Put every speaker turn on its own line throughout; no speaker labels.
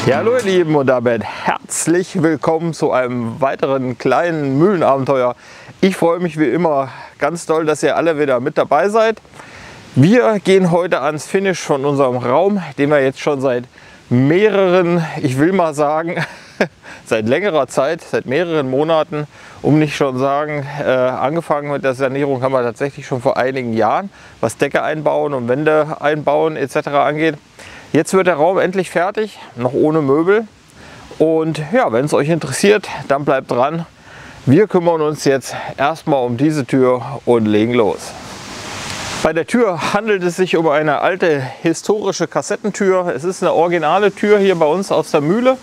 Ja, hallo ihr Lieben und damit herzlich willkommen zu einem weiteren kleinen Mühlenabenteuer. Ich freue mich wie immer ganz doll, dass ihr alle wieder mit dabei seid. Wir gehen heute ans Finish von unserem Raum, den wir jetzt schon seit mehreren, ich will mal sagen, seit längerer Zeit, seit mehreren Monaten, um nicht schon sagen, angefangen mit der Sanierung haben wir tatsächlich schon vor einigen Jahren, was Decke einbauen und Wände einbauen etc. angeht. Jetzt wird der Raum endlich fertig, noch ohne Möbel. Und ja, wenn es euch interessiert, dann bleibt dran. Wir kümmern uns jetzt erstmal um diese Tür und legen los. Bei der Tür handelt es sich um eine alte historische Kassettentür. Es ist eine originale Tür hier bei uns aus der Mühle.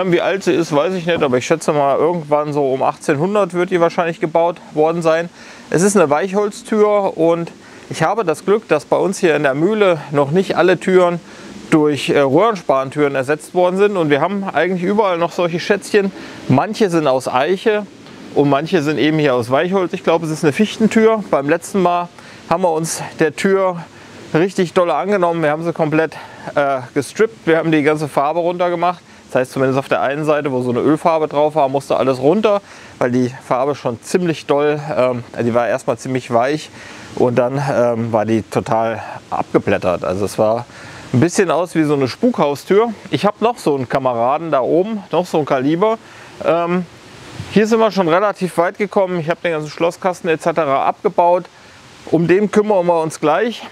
Wie alt sie ist, weiß ich nicht, aber ich schätze mal irgendwann so um 1800 wird die wahrscheinlich gebaut worden sein. Es ist eine Weichholztür und ich habe das Glück, dass bei uns hier in der Mühle noch nicht alle Türen durch Röhrenspantüren ersetzt worden sind und wir haben eigentlich überall noch solche Schätzchen. Manche sind aus Eiche und manche sind eben hier aus Weichholz. Ich glaube, es ist eine Fichtentür. Beim letzten Mal haben wir uns der Tür richtig doll angenommen. Wir haben sie komplett gestrippt. Wir haben die ganze Farbe runter gemacht. Das heißt, zumindest auf der einen Seite, wo so eine Ölfarbe drauf war, musste alles runter, weil die Farbe schon ziemlich doll, die war erstmal ziemlich weich und dann war die total abgeblättert. Also es war ein bisschen aus wie so eine Spukhaustür. Ich habe noch so einen Kameraden da oben, noch so ein Kaliber. Hier sind wir schon relativ weit gekommen. Ich habe den ganzen Schlosskasten etc. abgebaut. Um den kümmern wir uns gleich.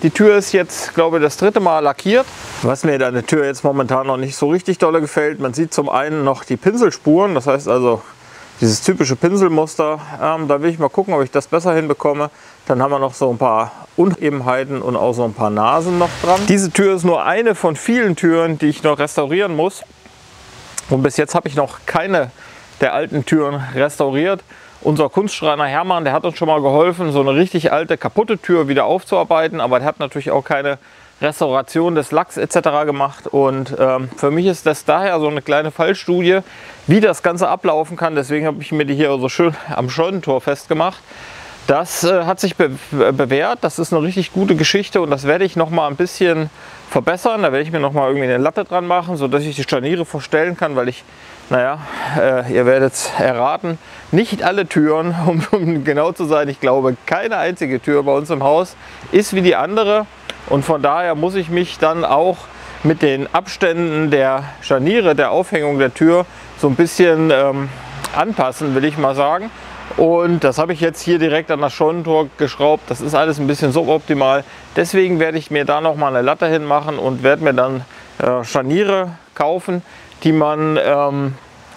Die Tür ist jetzt, glaube ich, das dritte Mal lackiert. Was mir an der Tür jetzt momentan noch nicht so richtig dolle gefällt, man sieht zum einen noch die Pinselspuren, das heißt also dieses typische Pinselmuster. Da will ich mal gucken, ob ich das besser hinbekomme. Dann haben wir noch so ein paar Unebenheiten und auch so ein paar Nasen noch dran. Diese Tür ist nur eine von vielen Türen, die ich noch restaurieren muss. Und bis jetzt habe ich noch keine der alten Türen restauriert. Unser Kunstschreiner Hermann, der hat uns schon mal geholfen, so eine richtig alte, kaputte Tür wieder aufzuarbeiten. Aber der hat natürlich auch keine Restauration des Lacks etc. gemacht. Und für mich ist das daher so eine kleine Fallstudie, wie das Ganze ablaufen kann. Deswegen habe ich mir die hier so schön am Scheunentor festgemacht. Das hat sich bewährt. Das ist eine richtig gute Geschichte und das werde ich noch mal ein bisschen verbessern. Da werde ich mir noch mal irgendwie eine Latte dran machen, sodass ich die Scharniere verstellen kann, weil ich, naja, ihr werdet es erraten, nicht alle Türen, um genau zu sein, ich glaube, keine einzige Tür bei uns im Haus ist wie die andere. Und von daher muss ich mich dann auch mit den Abständen der Scharniere, der Aufhängung der Tür so ein bisschen anpassen, will ich mal sagen. Und das habe ich jetzt hier direkt an das Scheunentor geschraubt. Das ist alles ein bisschen suboptimal. Deswegen werde ich mir da noch mal eine Latte hinmachen und werde mir dann Scharniere kaufen, die man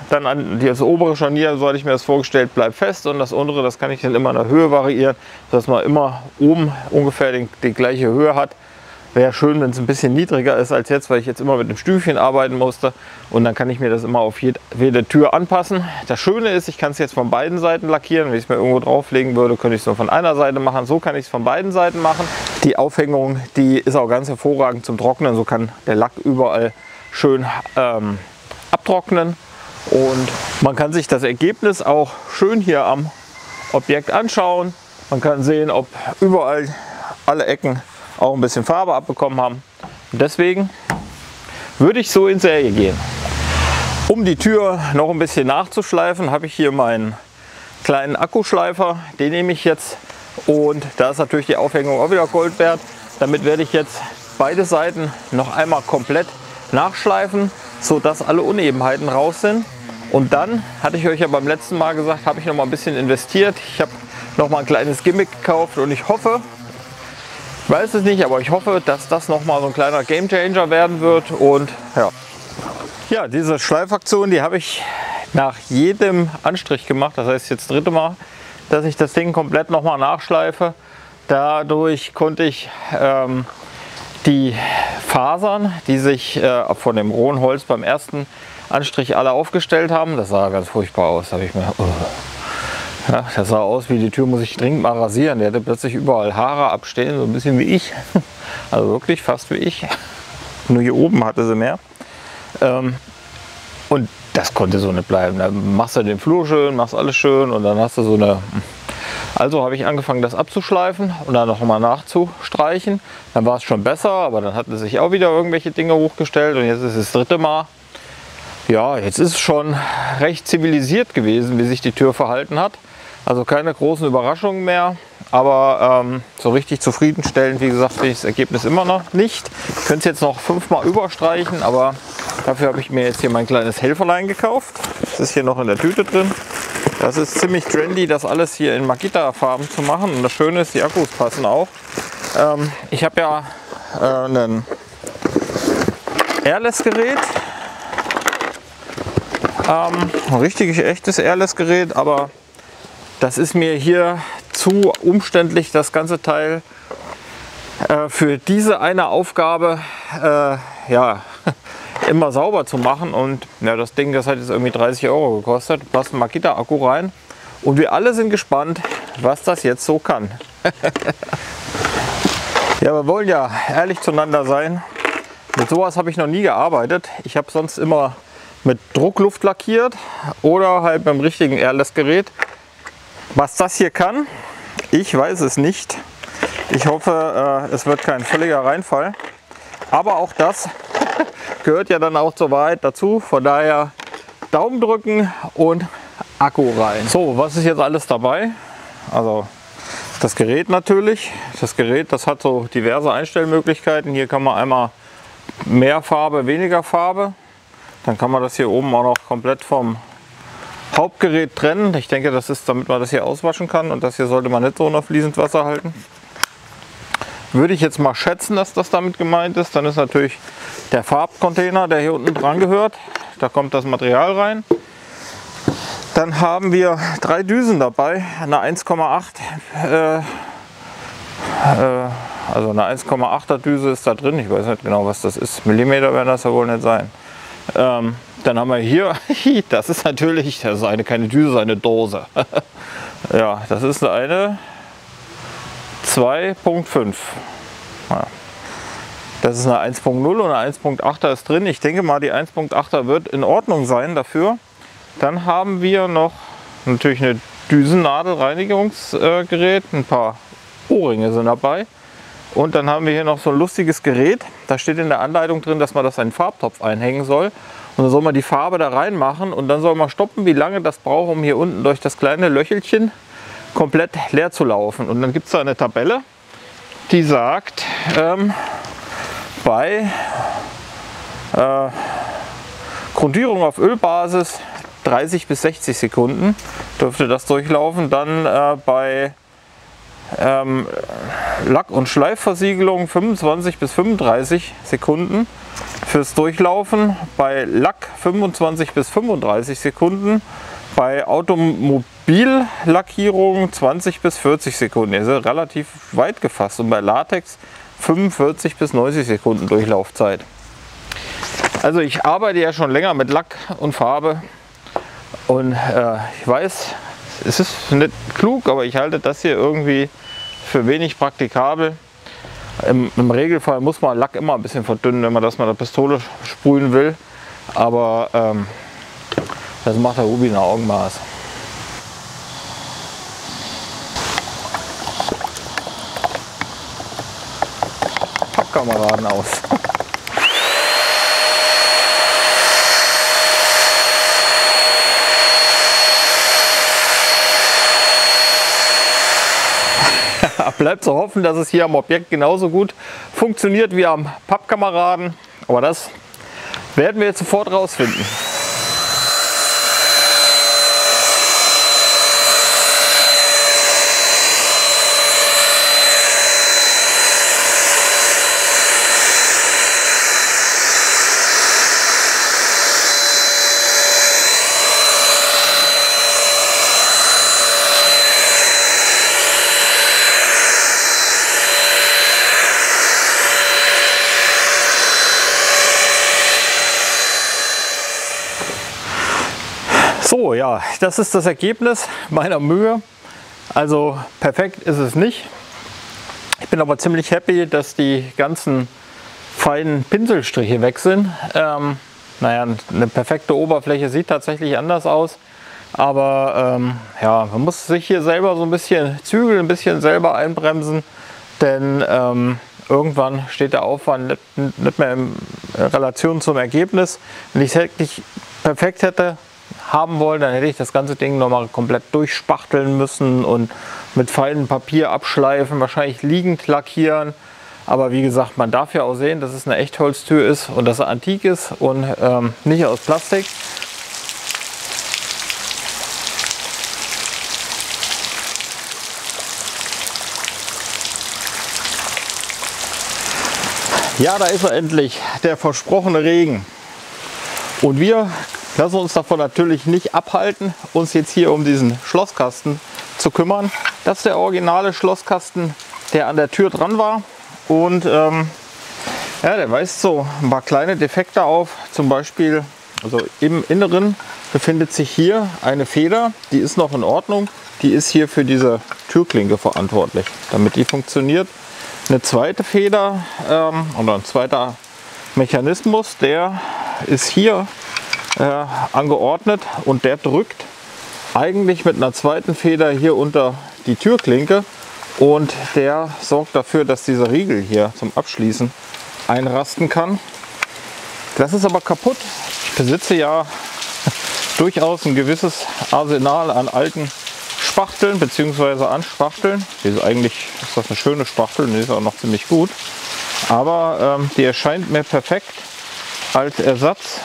dann an das obere Scharnier, so hatte ich mir das vorgestellt, bleibt fest und das untere, das kann ich dann immer in der Höhe variieren, sodass man immer oben ungefähr die gleiche Höhe hat. Wäre schön, wenn es ein bisschen niedriger ist als jetzt, weil ich jetzt immer mit dem Stüfchen arbeiten musste und dann kann ich mir das immer auf jede Tür anpassen. Das Schöne ist, ich kann es jetzt von beiden Seiten lackieren. Wenn ich es mir irgendwo drauflegen würde, könnte ich es nur von einer Seite machen. So kann ich es von beiden Seiten machen. Die Aufhängung, die ist auch ganz hervorragend zum Trocknen. So kann der Lack überall schön abtrocknen und man kann sich das Ergebnis auch schön hier am Objekt anschauen. Man kann sehen, ob überall alle Ecken auch ein bisschen Farbe abbekommen haben. Und deswegen würde ich so in Serie gehen. Um die Tür noch ein bisschen nachzuschleifen, habe ich hier meinen kleinen Akkuschleifer. Den nehme ich jetzt und da ist natürlich die Aufhängung auch wieder Gold wert. Damit werde ich jetzt beide Seiten noch einmal komplett nachschleifen, sodass alle Unebenheiten raus sind. Und dann, hatte ich euch ja beim letzten Mal gesagt, habe ich noch mal ein bisschen investiert. Ich habe noch mal ein kleines Gimmick gekauft und ich hoffe, ich weiß es nicht, aber ich hoffe, dass das noch mal so ein kleiner Gamechanger werden wird. Und ja, diese Schleifaktion, die habe ich nach jedem Anstrich gemacht. Das heißt jetzt das dritte Mal, dass ich das Ding komplett noch mal nachschleife. Dadurch konnte ich die Fasern, die sich von dem rohen Holz beim ersten Anstrich alle aufgestellt haben, das sah ganz furchtbar aus. Da habe ich mir, ja, das sah aus wie die Tür, muss ich dringend mal rasieren. Der hatte plötzlich überall Haare abstehen, so ein bisschen wie ich. Also wirklich fast wie ich. Nur hier oben hatte sie mehr. Und das konnte so nicht bleiben. Dann machst du den Flur schön, machst alles schön und dann hast du so Also habe ich angefangen, das abzuschleifen und dann noch mal nachzustreichen. Dann war es schon besser, aber dann hatten sich auch wieder irgendwelche Dinge hochgestellt und jetzt ist es das 3. Mal. Ja, jetzt ist es schon recht zivilisiert gewesen, wie sich die Tür verhalten hat. Also keine großen Überraschungen mehr, aber so richtig zufriedenstellend, wie gesagt, finde ich das Ergebnis immer noch nicht. Ich könnte es jetzt noch 5 Mal überstreichen, aber dafür habe ich mir jetzt hier mein kleines Helferlein gekauft. Das ist hier noch in der Tüte drin. Das ist ziemlich trendy, das alles hier in Makita-Farben zu machen. Und das Schöne ist, die Akkus passen auch. Ich habe ja ein Airless-Gerät. Ein richtig echtes Airless-Gerät, aber das ist mir hier zu umständlich, das ganze Teil für diese eine Aufgabe ja, immer sauber zu machen. Und ja, das Ding, das hat jetzt irgendwie 30 € gekostet. Da passt ein Makita-Akku rein. Und wir alle sind gespannt, was das jetzt so kann. Ja, wir wollen ja ehrlich zueinander sein. Mit sowas habe ich noch nie gearbeitet. Ich habe sonst immer mit Druckluft lackiert oder halt beim richtigen Airless-Gerät. Was das hier kann, ich weiß es nicht. Ich hoffe, es wird kein völliger Reinfall. Aber auch das gehört ja dann auch zur Wahrheit dazu. Von daher Daumen drücken und Akku rein. So, was ist jetzt alles dabei? Also das Gerät natürlich. Das Gerät, das hat so diverse Einstellmöglichkeiten. Hier kann man einmal mehr Farbe, weniger Farbe. Dann kann man das hier oben auch noch komplett vom Hauptgerät trennen. Ich denke, das ist, damit man das hier auswaschen kann. Und das hier sollte man nicht so unter fließend Wasser halten. Würde ich jetzt mal schätzen, dass das damit gemeint ist. Dann ist natürlich der Farbcontainer, der hier unten dran gehört. Da kommt das Material rein. Dann haben wir 3 Düsen dabei. Eine 1,8 also eine 1,8er Düse ist da drin. Ich weiß nicht genau, was das ist. Millimeter werden das ja wohl nicht sein. Dann haben wir hier, das ist natürlich, das ist keine Düse, das ist eine Dose. Ja, das ist eine 2.5. Ja. Das ist eine 1.0 und eine 1.8er ist drin. Ich denke mal, die 1.8er wird in Ordnung sein dafür. Dann haben wir noch natürlich eine Düsennadelreinigungsgerät, ein paar Ohrringe sind dabei. Und dann haben wir hier noch so ein lustiges Gerät. Da steht in der Anleitung drin, dass man das in einen Farbtopf einhängen soll. Und dann soll man die Farbe da reinmachen und dann soll man stoppen, wie lange das braucht, um hier unten durch das kleine Löchelchen komplett leer zu laufen. Und dann gibt es da eine Tabelle, die sagt, bei Grundierung auf Ölbasis 30 bis 60 Sekunden dürfte das durchlaufen. Dann bei Lack- und Schleifversiegelung 25 bis 35 Sekunden fürs Durchlaufen. Bei Lack 25 bis 35 Sekunden. Bei Automobillackierung 20 bis 40 Sekunden. Das ist relativ weit gefasst. Und bei Latex 45 bis 90 Sekunden Durchlaufzeit. Also ich arbeite ja schon länger mit Lack und Farbe. Und ich weiß, es ist nicht klug, aber ich halte das hier irgendwie für wenig praktikabel. Im Regelfall muss man Lack immer ein bisschen verdünnen, wenn man das mit der Pistole sprühen will. Aber das macht der Ruby in Augenmaß. Pappkameraden aus. Bleibt zu hoffen, dass es hier am Objekt genauso gut funktioniert wie am Pappkameraden. Aber das werden wir jetzt sofort rausfinden. So, ja, das ist das Ergebnis meiner Mühe. Also perfekt ist es nicht. Ich bin aber ziemlich happy, dass die ganzen feinen Pinselstriche weg sind. Naja, eine perfekte Oberfläche sieht tatsächlich anders aus. Aber ja, man muss sich hier selber so ein bisschen zügeln, ein bisschen selber einbremsen, denn irgendwann steht der Aufwand nicht mehr in Relation zum Ergebnis. Wenn ich es wirklich perfekt hätte haben wollen, dann hätte ich das ganze Ding nochmal komplett durchspachteln müssen und mit feinem Papier abschleifen, wahrscheinlich liegend lackieren. Aber wie gesagt, man darf ja auch sehen, dass es eine Echtholztür ist und dass er antik ist und nicht aus Plastik. Ja, da ist er endlich, der versprochene Regen. Und wir lassen uns davon natürlich nicht abhalten, uns jetzt hier um diesen Schlosskasten zu kümmern. Das ist der originale Schlosskasten, der an der Tür dran war. Und ja, der weist so ein paar kleine Defekte auf. Zum Beispiel, also im Inneren befindet sich hier eine Feder, die ist noch in Ordnung. Die ist hier für diese Türklinke verantwortlich, damit die funktioniert. Eine zweite Feder oder ein zweiter Mechanismus, der ist hier angeordnet und der drückt eigentlich mit einer zweiten Feder hier unter die Türklinke und der sorgt dafür, dass dieser Riegel hier zum Abschließen einrasten kann. Das ist aber kaputt. Ich besitze ja durchaus ein gewisses Arsenal an alten Spachteln bzw. an Spachteln. Die ist eigentlich ist das eine schöne Spachtel und die ist auch noch ziemlich gut. Aber die erscheint mir perfekt als Ersatz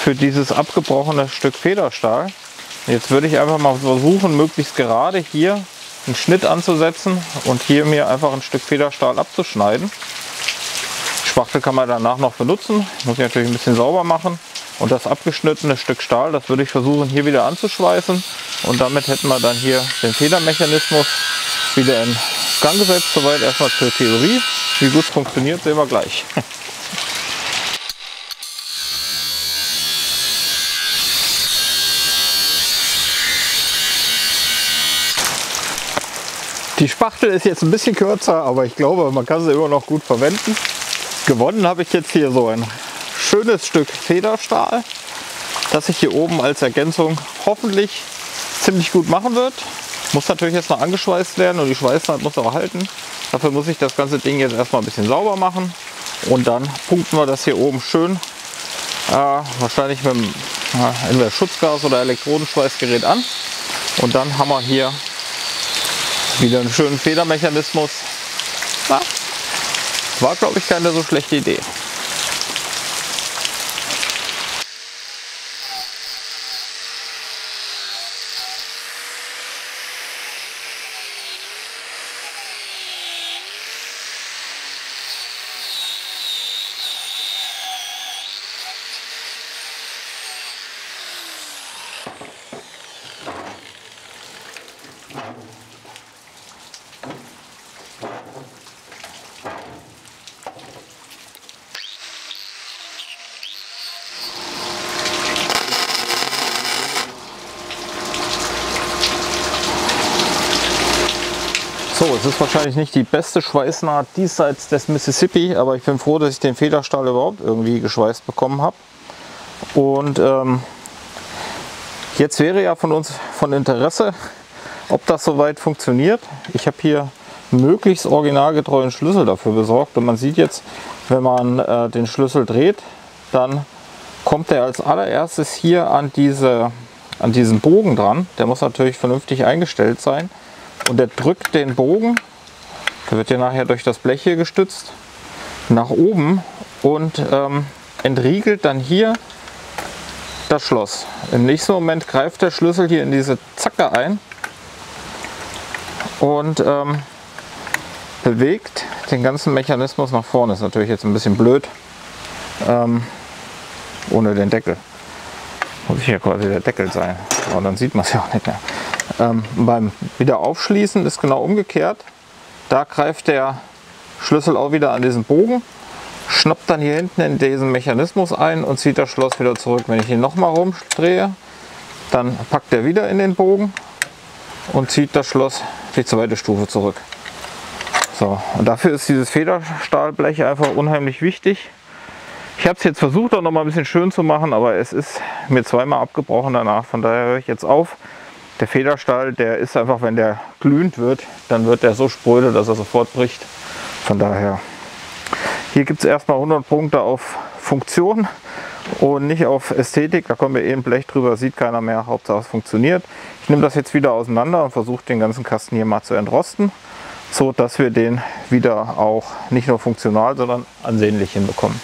für dieses abgebrochene Stück Federstahl. Jetzt würde ich einfach mal versuchen, möglichst gerade hier einen Schnitt anzusetzen und hier mir einfach ein Stück Federstahl abzuschneiden. Die Spachtel kann man danach noch benutzen, muss ich natürlich ein bisschen sauber machen. Und das abgeschnittene Stück Stahl, das würde ich versuchen hier wieder anzuschweißen. Und damit hätten wir dann hier den Federmechanismus wieder in Gang gesetzt. Soweit erstmal zur Theorie. Wie gut es funktioniert, sehen wir gleich. Die Spachtel ist jetzt ein bisschen kürzer, aber ich glaube, man kann sie immer noch gut verwenden. Gewonnen habe ich jetzt hier so ein schönes Stück Federstahl, das ich hier oben als Ergänzung hoffentlich ziemlich gut machen wird. Muss natürlich jetzt noch angeschweißt werden und die Schweißnaht muss auch halten. Dafür muss ich das ganze Ding jetzt erstmal ein bisschen sauber machen und dann punkten wir das hier oben schön wahrscheinlich mit dem entweder Schutzgas oder Elektrodenschweißgerät an und dann haben wir hier wieder einen schönen Federmechanismus. War, glaube ich, keine so schlechte Idee. So, es ist wahrscheinlich nicht die beste Schweißnaht diesseits des Mississippi, aber ich bin froh, dass ich den Federstahl überhaupt irgendwie geschweißt bekommen habe. Und jetzt wäre ja von uns von Interesse, ob das soweit funktioniert. Ich habe hier möglichst originalgetreuen Schlüssel dafür besorgt und man sieht jetzt, wenn man den Schlüssel dreht, dann kommt er als allererstes hier an diesen Bogen dran. Der muss natürlich vernünftig eingestellt sein. Und der drückt den Bogen, der wird ja nachher durch das Blech hier gestützt, nach oben und entriegelt dann hier das Schloss. Im nächsten Moment greift der Schlüssel hier in diese Zacke ein und bewegt den ganzen Mechanismus nach vorne. Ist natürlich jetzt ein bisschen blöd ohne den Deckel. Muss hier quasi der Deckel sein, aber dann sieht man es ja auch nicht mehr. Beim Wiederaufschließen ist genau umgekehrt. Da greift der Schlüssel auch wieder an diesen Bogen, schnappt dann hier hinten in diesen Mechanismus ein und zieht das Schloss wieder zurück. Wenn ich ihn nochmal rumdrehe, dann packt er wieder in den Bogen und zieht das Schloss die zweite Stufe zurück. So, und dafür ist dieses Federstahlblech einfach unheimlich wichtig. Ich habe es jetzt versucht, auch noch mal ein bisschen schön zu machen, aber es ist mir zweimal abgebrochen danach. Von daher höre ich jetzt auf. Der Federstahl, der ist einfach, wenn der glühend wird, dann wird der so spröde, dass er sofort bricht. Von daher, hier gibt es erstmal 100 Punkte auf Funktion und nicht auf Ästhetik. Da kommen wir eh ein Blech drüber, sieht keiner mehr. Hauptsache es funktioniert. Ich nehme das jetzt wieder auseinander und versuche den ganzen Kasten hier mal zu entrosten, so dass wir den wieder auch nicht nur funktional, sondern ansehnlich hinbekommen.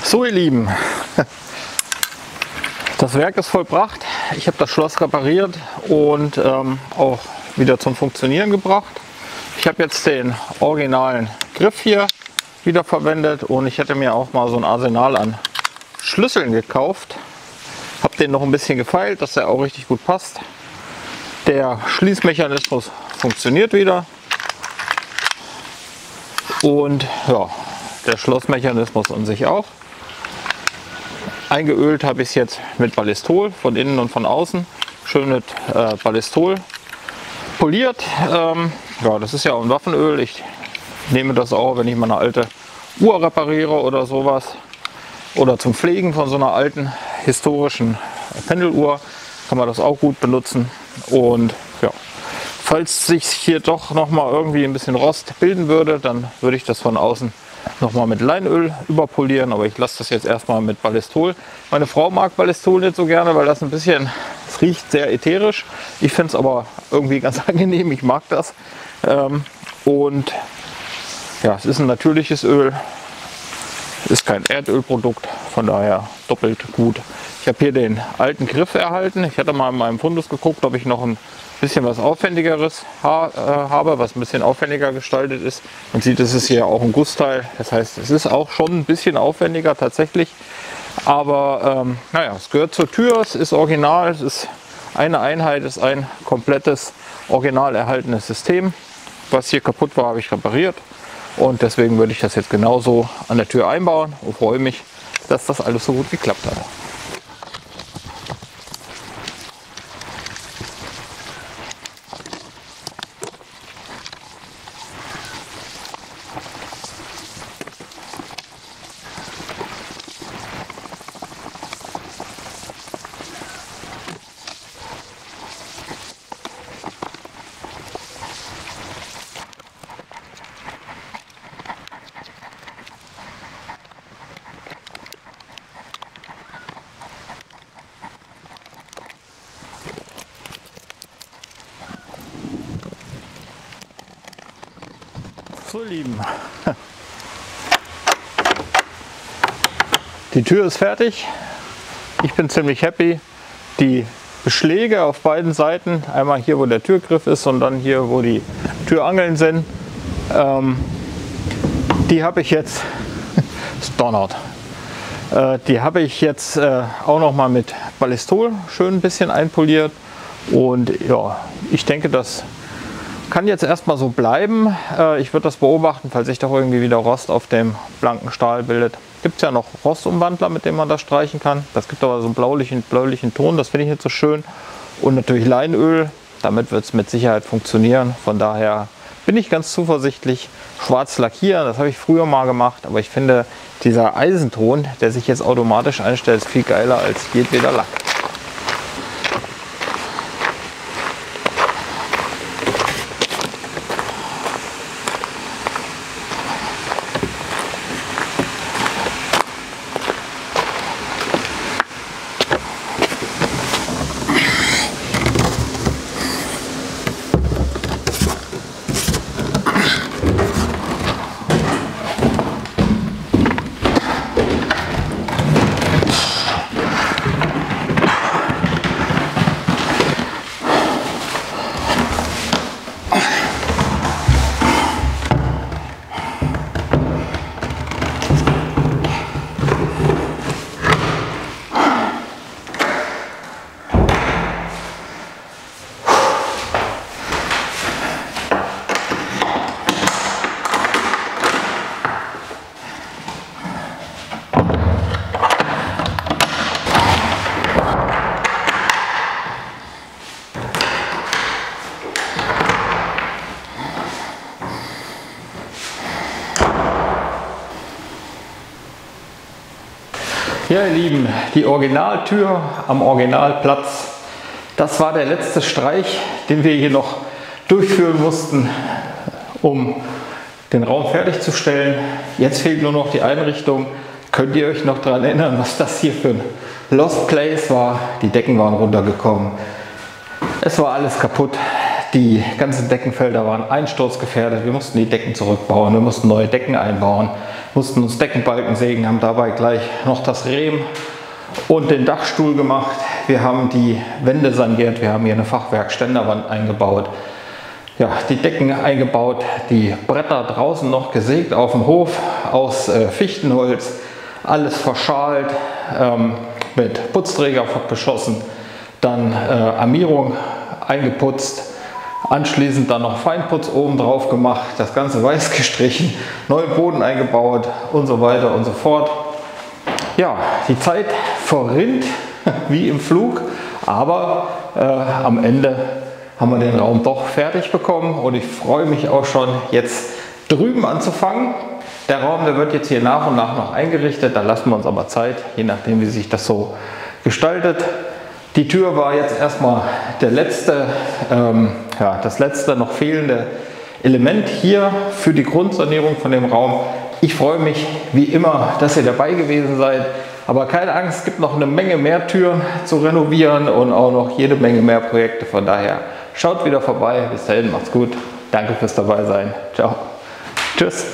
So ihr Lieben, das Werk ist vollbracht. Ich habe das Schloss repariert und auch wieder zum Funktionieren gebracht. Ich habe jetzt den originalen Griff hier wieder verwendet und ich hätte mir auch mal so ein Arsenal an Schlüsseln gekauft. Habe den noch ein bisschen gefeilt, dass der auch richtig gut passt. Der Schließmechanismus funktioniert wieder und ja, der Schlossmechanismus an sich auch. Eingeölt habe ich es jetzt mit Ballistol von innen und von außen. Schön mit Ballistol poliert. Ja, das ist ja auch ein Waffenöl. Ich nehme das auch, wenn ich mal eine alte Uhr repariere oder sowas. Oder zum Pflegen von so einer alten historischen Pendeluhr kann man das auch gut benutzen. Und ja, falls sich hier doch noch mal irgendwie ein bisschen Rost bilden würde, dann würde ich das von außen noch mal mit Leinöl überpolieren, aber ich lasse das jetzt erstmal mit Ballistol. Meine Frau mag Ballistol nicht so gerne, weil das ein bisschen, es riecht sehr ätherisch. Ich finde es aber irgendwie ganz angenehm, ich mag das. Und ja, es ist ein natürliches Öl, ist kein Erdölprodukt, von daher doppelt gut. Ich habe hier den alten Griff erhalten. Ich hatte mal in meinem Fundus geguckt, ob ich noch ein bisschen was Aufwendigeres habe, was ein bisschen aufwendiger gestaltet ist. Man sieht, es ist hier auch ein Gussteil. Das heißt, es ist auch schon ein bisschen aufwendiger tatsächlich. Aber naja, es gehört zur Tür, es ist original, es ist eine Einheit, es ist ein komplettes original erhaltenes System. Was hier kaputt war, habe ich repariert. Und deswegen würde ich das jetzt genauso an der Tür einbauen und freue mich, dass das alles so gut geklappt hat. So Lieben, die Tür ist fertig. Ich bin ziemlich happy. Die Beschläge auf beiden Seiten, einmal hier, wo der Türgriff ist und dann hier, wo die Türangeln sind, die habe ich jetzt, es donnert, die habe ich jetzt auch noch mal mit Ballistol schön ein bisschen einpoliert. Und ja, ich denke, das kann jetzt erstmal so bleiben. Ich würde das beobachten, falls sich doch irgendwie wieder Rost auf dem blanken Stahl bildet. Gibt es ja noch Rostumwandler, mit dem man das streichen kann. Das gibt aber so einen bläulichen Ton, das finde ich nicht so schön. Und natürlich Leinöl, damit wird es mit Sicherheit funktionieren. Von daher bin ich ganz zuversichtlich. Schwarz lackieren, das habe ich früher mal gemacht, aber ich finde, dieser Eisenton, der sich jetzt automatisch einstellt, ist viel geiler als jedweder Lack. Ja, ihr Lieben, die Originaltür am Originalplatz, das war der letzte Streich, den wir hier noch durchführen mussten, um den Raum fertigzustellen. Jetzt fehlt nur noch die Einrichtung. Könnt ihr euch noch daran erinnern, was das hier für ein Lost Place war? Die Decken waren runtergekommen. Es war alles kaputt. Die ganzen Deckenfelder waren einsturzgefährdet. Wir mussten die Decken zurückbauen, wir mussten neue Decken einbauen, mussten uns Deckenbalken sägen, haben dabei gleich noch das Rehm und den Dachstuhl gemacht. Wir haben die Wände saniert, wir haben hier eine Fachwerkständerwand eingebaut. Ja, die Decken eingebaut, die Bretter draußen noch gesägt auf dem Hof aus Fichtenholz, alles verschalt, mit Putzträger beschossen, dann Armierung eingeputzt, anschließend dann noch Feinputz oben drauf gemacht, das Ganze weiß gestrichen, neuen Boden eingebaut und so weiter und so fort. Ja, die Zeit verrinnt wie im Flug, aber am Ende haben wir den Raum doch fertig bekommen und ich freue mich auch schon, jetzt drüben anzufangen. Der Raum, der wird jetzt hier nach und nach noch eingerichtet, da lassen wir uns aber Zeit, je nachdem wie sich das so gestaltet. Die Tür war jetzt erstmal der letzte, das letzte noch fehlende Element hier für die Grundsanierung von dem Raum. Ich freue mich wie immer, dass ihr dabei gewesen seid. Aber keine Angst, es gibt noch eine Menge mehr Türen zu renovieren und auch noch jede Menge mehr Projekte. Von daher schaut wieder vorbei. Bis dahin, macht's gut. Danke fürs Dabeisein. Ciao. Tschüss.